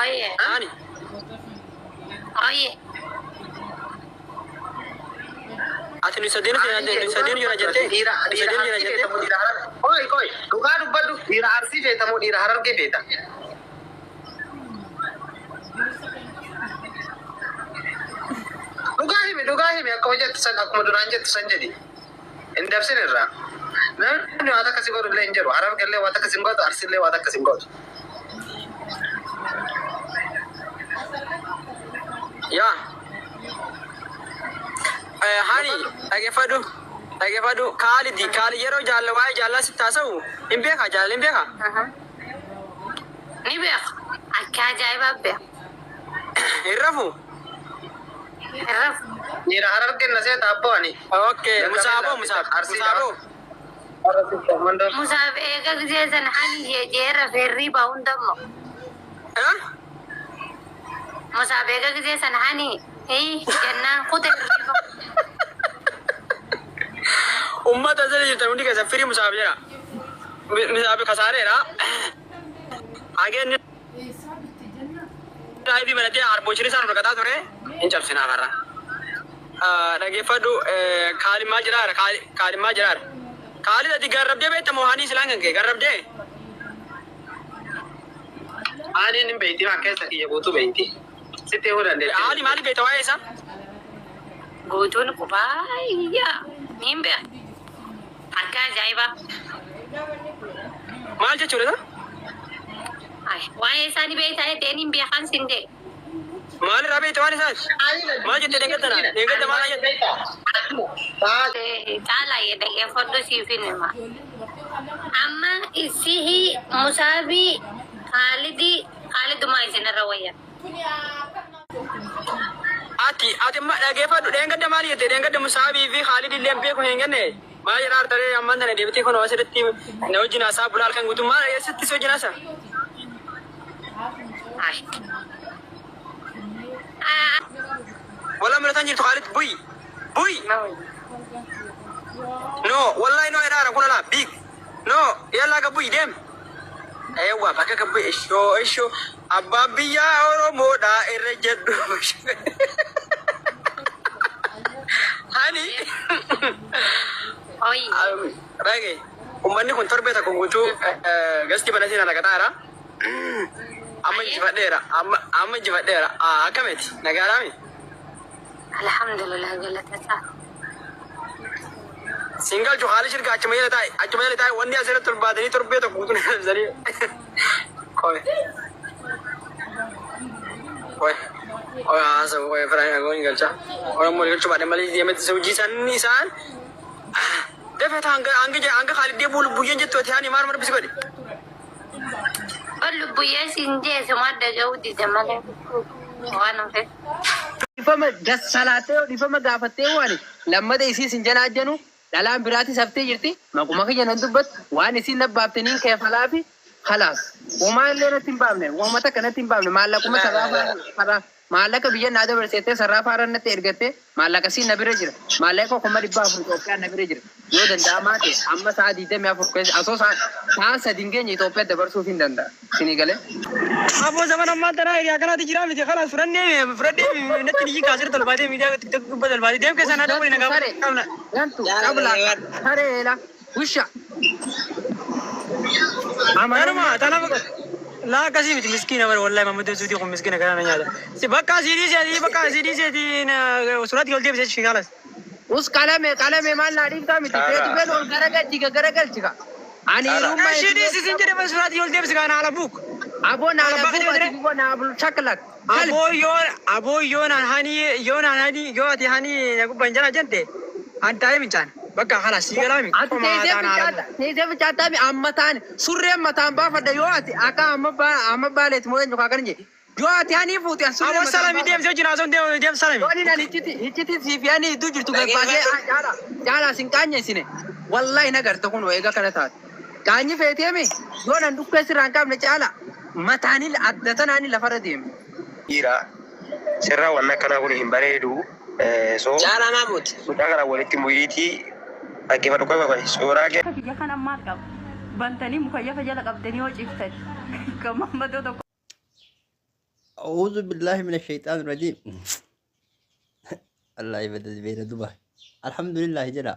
Oye. Ani. Oye. Ati nusadin jura jette. Nusadin jura jette. Koi. Duga dubbadu dira arsi beta mo dira harar ke beta. Duga hime akkuma jettu san akkuma duraan jettu san jedhi. Hin dabsin irraa. Namni waan akkasii godhu illee hin jiru. Harar gallee waan akkasii hin gootu, arsi illee waan akkasii hin gootu. Ya. Hani, dhaggeeffadhu. Kaalidi yeroo jaallaa si taasa'u hin beeka jaalala hin beeka. Ni beeka. Akka ajaa'ibaa beeka. Hin rafu. Dira harar kenna see taaboo ani. Okay, musaaboo. Musaaf eega gisee san hani jeera ferrii bahuun dammo. Musaaf eega gisee san hani jennaan kute ferrii bahu. Ummata asirra jirtan hundi keessa firii musaaf jira. Musaaf kasaareera. Hageen Daa'ibii malatee arboochirii isaan horkataa ture hin cabsinaa farra. Dhaggeeffadhu kaalimaa jiraara. Kaalid ati garrabdee beekta moo hani silaan kan kee garrabdee? Ani hin beekti waan keessa kiyya guutuu beekti. Sitti hoo dandeetti. Haali maali beekta waa'ee isaa? Guutuun qubaayyaa niin beeka. Akka ajaa'ibaa. Maal jechuudha? Waa'ee isaanii beektaa jedheen hin beekan sin ta'e. Maal irraa beekta waan isaati? Maal jettee deeggartana? Deeggarta maal jette? Caalaa dhaggeeffadhu siif hin hima. Amma isii musaabii Kaaliduma isinirra wayya. Ati dhaggeeffadhu deeggarta maal jette? Deeggarta musaabii fi Kaalid illee beeku hin genne. Maal jedhaa taree amman tana deebitee kun asirratti na wajjin haasaa bulaal kan guutuu maal eessatti si wajjin haasaa? Wala mulatan jirtu Khalid buy. No, wallahi no edara kuna la big. No, yalla ka buy dem. Ewa baka ka buy isho ababiya oromo da irre jeddu. Hani. Oi. Rage. Ummanni kun torbeta kun guutu gasti banatina la katara. Amma jifadheera. Akkamiti nagaadhaami? Alhamdulillah galata. Singal haali shirka achuma jala taa'e wanni asirratti torbaatanii torbee tokko guutuu nabsanii. Koye haasa'u koye firaan agoon galcha. Oromoo galchuu baadhe malee deematti hojii isaanii isaan. Dafee hanga Khalid buyyeen jettu ati haani maal marbisi godhe? Buyyee siin jeesu madda ga'uu dide malee waan hafe. Dhifama dhifama gaafattee waan lammata isii sin janaa jennu dhalaan biraatis haftee jirti. Maquma kiyya nan dubbatu waan isiin nabbaaftaniin keefalaa fi khalaas. Uumaa illee natti hin baafne, uummata kanatti hin baafne maallaquma sarraafaa maallaqa biyya naa dabarseettee sarraafaa irratti ergattee maallaqa siin na bira jira. Maallaqa 400 Itoophiyaan na bira jira. Yoo danda'amaa ta'e amma sa'a 24 keessa asoo sa'a 3 geenye Itoophiyaa dabarsuuf hin danda'a. Sinii galee. Aboo zaman ammaa tanaa hiriyaa kanaatti jira miti kalaas fudhannee natti biyyi kaasira tolbaatee miidiyaa tiktok gubba tolbaatee deem keessaa naa dabalii nagaa qabna. Gantu qabla hareela busha. Amanuma tanaa laa akkasii miti miskiina bara wallahi Mamadou Suutii kun miskiina kana na nyaata. Si bakka asii dhiiseetiin suuratti ol deebisee shikaalas. Us qalame maal naa dhiibtaa miti feetu been ol garagalchika. Ani rumma ishee dhiisisin jedhama suuratti ol deebisi kana haala buuk. Aboo naa buuk naa bul shaklak. Aboo yoon ati hani gubban jala jente antaa'ee mincaan. Bakka haala siigalaami. Ati teessee bichaataami amma taane surreen mataan baafadha yoo ati akka amma baaleeti moo eenyu kaakana jedhe. Yoo ati hani fuuti as surreen mataan. Aboo salami deemsee hojii naasoo deem salami. Yooni nan hicciti siif yaani iddoo jirtu gagbaasee jaalaa sin qaanyeessine. Wallahi nagarta kun eega kana taate. Qaanyi feeteemi yoo nan dhukkee sirraan qabne caala mataanii adda tanaanii lafarra deeme. Dhiira sirraa waan akkanaa kun hin bareedu. Caalaa Mahmud. Mucaa kana walitti muriitii dhaggeeffadhu qofa suuraa kee. Biyya kana maal qabu? Bantanii mukayyafa jala qabdanii hojii ibsatan. Kan Mamadoo tokko. أعوذ بالله من الشيطان الرجيم. الله يبدل بين دبي. الحمد لله جرا.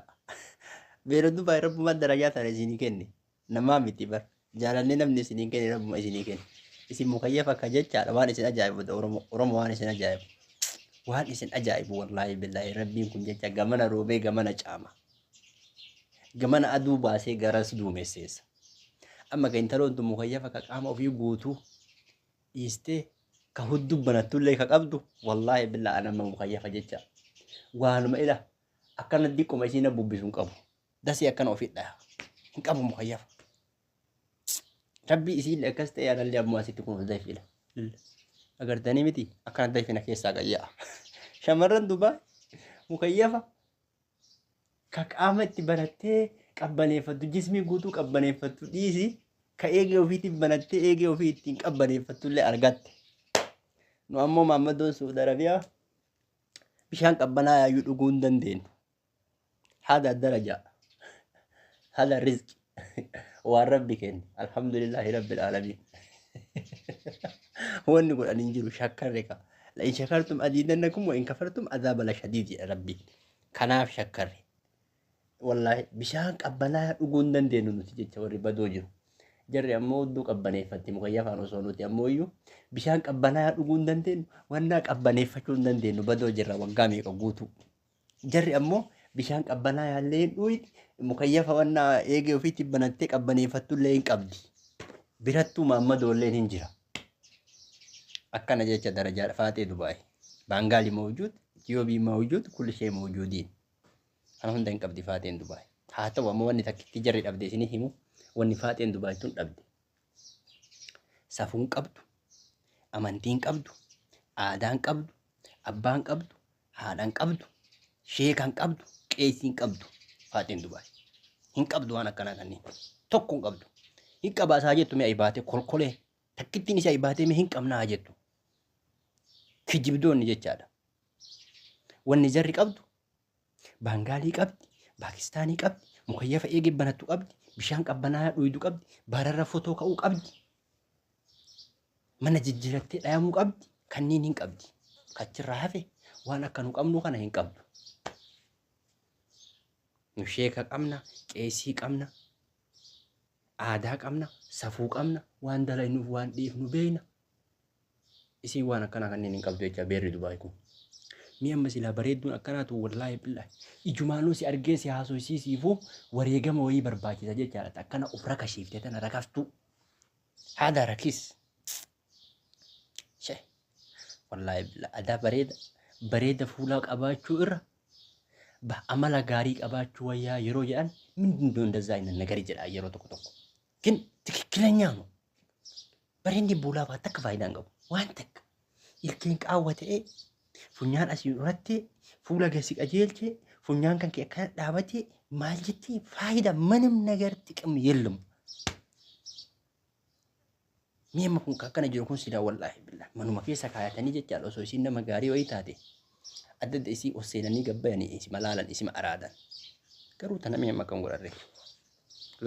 بين دبي رب ما درجات على سنين كني. نما متبر. جالني نمني سنين كني رب ما سنين كني. اسم مكيفة كجت على وان اسم أجايب ورم وان اسم أجايب. وان اسم أجايب والله بالله ربي يكون جت جمنا روبي جمنا جامع. جمنا أدو باسي جرس دو مسيس. أما كنترون تم مكيفة كأما في بوتو. يستي كهدو بناتو لي كقبضو والله بالله أنا ما مكيفة جت. وانو ما إله أكان نديكم أجينا بوبيسون كابو. داسي أكان أوفيت ده. إنك أبو مكيفة. ربي يسيل أكست يا رجال أبو ماسي تكون ضيف له. أقدر تاني متي أكان ضيف نكيس ساقيا. شمرن دبي مكيفة. كك آمد تبنته كأبني فتو جسمي قطو كأبني فتو ديسي كأيجي وفيتي بنته أيجي وفيتي كأبني فتو اللي أرجعت. نو أمو محمد سعود عربية بشان كأبنا يدقون دندين. هذا الدرجة. هذا الرزق. وربي كن الحمد لله رب العالمين. هو نقول أن نجرو شكرك لئن شكرتم أزيدنكم وإن كفرتم عذاب لشديد يا ربي كناف شكر والله بشان أبنا يقول دندين نتيجة وري بدوجر جري أمو دوك أبنا يفتي مغيفة نصونوتي أمويو بشان أبنا يقول دندين وانك أبنا يفتون دندين بدوجر وقامي قوتو جري أمو بشان أبنا يالين ويد مكيفة وانا ايجي وفيتي بناتك أبني فتو لين قبدي براتو محمد ولين هنجرة أكنا جيتش درجة فاتي دبي بانغالي موجود اثيوبي موجود كل شيء موجودين أنا هندن قبدي فاتين دبي حتى ومواني تجري الأبدي سني همو واني فاتين دبي تون أبدي سافون قبدو أمانتين قبدو آدان قبدو أبان قبدو هادان قبدو شيكان قبدو كيسين قبدو فاتين دبي هين قبدو أنا كنا كني تكون قبدو هين قبا ساجتو مي أيباتي كل كله تكتيني سا أيباتي مي هين قمنا أجتو كجبدون نجتشادا والنجاري قبدو بانغالي قبدي باكستاني قبدي مكيفة إيجي بناتو قبدي بشان قبنا ويدو قبدي بارر فوتو كأو قبدي من ججرتي لا قبدي كنين هين قبدي كتر رافي وأنا كانوا قمنو كنا هين قبدو نشيك قمنا كيسي قمنا عادا قمنا سفو قمنا وان دلينو وان ديف نبينا isi wana kana kanini kabdo cha beri dubai ku mi amma sila bareedun akkanatu wallahi billahi ijumanu si arge si haso si sifu wareegama way barbaachisa jecha akkana ufra kashifte tana rakaftu hada rakis shay wallahi billahi ada bareeda fuula qabaachuu irra ba amala gaarii qabaachuu wayyaa yeroo jedhan mindoo እንደዛ አይነት ነገር ይጀላ yeroo tokko tokko ግን ትክክለኛ ነው bareedni buulaa waa takka faayidaan qabu waan takka ilkeen qaawwatee funyaan asii irratti fuula gasi qajeelchee funyaan kan kee akkana dhaabatee maal jettee faayida manim ነገር ጥቅም የለም mi'amma kun akkana jiru kun sida wallahi billah manuma keessa kaayatanii jechaadha osoo isiin nama gaarii wayii taate adda adda isii oseenanii gabbayanii isi malaalan isima araadan garuu tana mi'amma kan godharre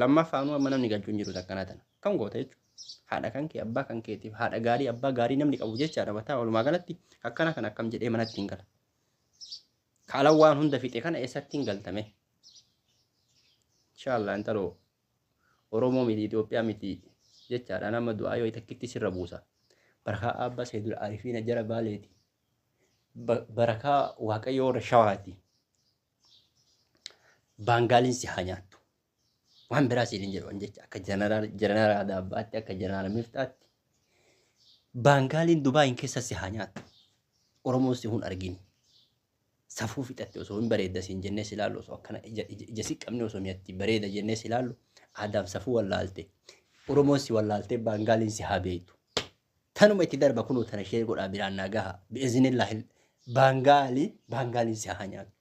lammaffaanuu amma namni galchuun jiru takkanaa tana kan goota jechuudha haadha kan kee abbaa kan keetiif haadha gaarii abbaa gaarii namni qabu jechaadha mataa walumaa galatti akkana kan akkam jedhee manatti hin gala kaala waan hunda fixe kana eessatti hin galtame inshallah intaloo oromoo miti Itoophiyaa miti jechaadha nama du'aa yoo takkitti sirra buusa barakaa abbaa seedul arifiina jara baaleeti barakaa waaqayyoo warra shawaati baangaaliin si haa nyaattu waan biraa siin hin jedhu jecha akka jeneraal daabbaatti akka jeneraal miftaatti baangaaliin dubaayin keessa si haa nyaattu oromoo si hun argini safuu fixatte osoo hin bareedda siin jennee si ilaallu osoo akkana ija si qabne osoo mi'atti bareeda jennee si ilaallu aadaaf safuu wallaalte oromoon si wallaalte baangaaliin si haa beektu tanuma itti darba kunuu tana ishee godhaa biraan naa gaha bi'izinillaahi baangaaliin si haa nyaattu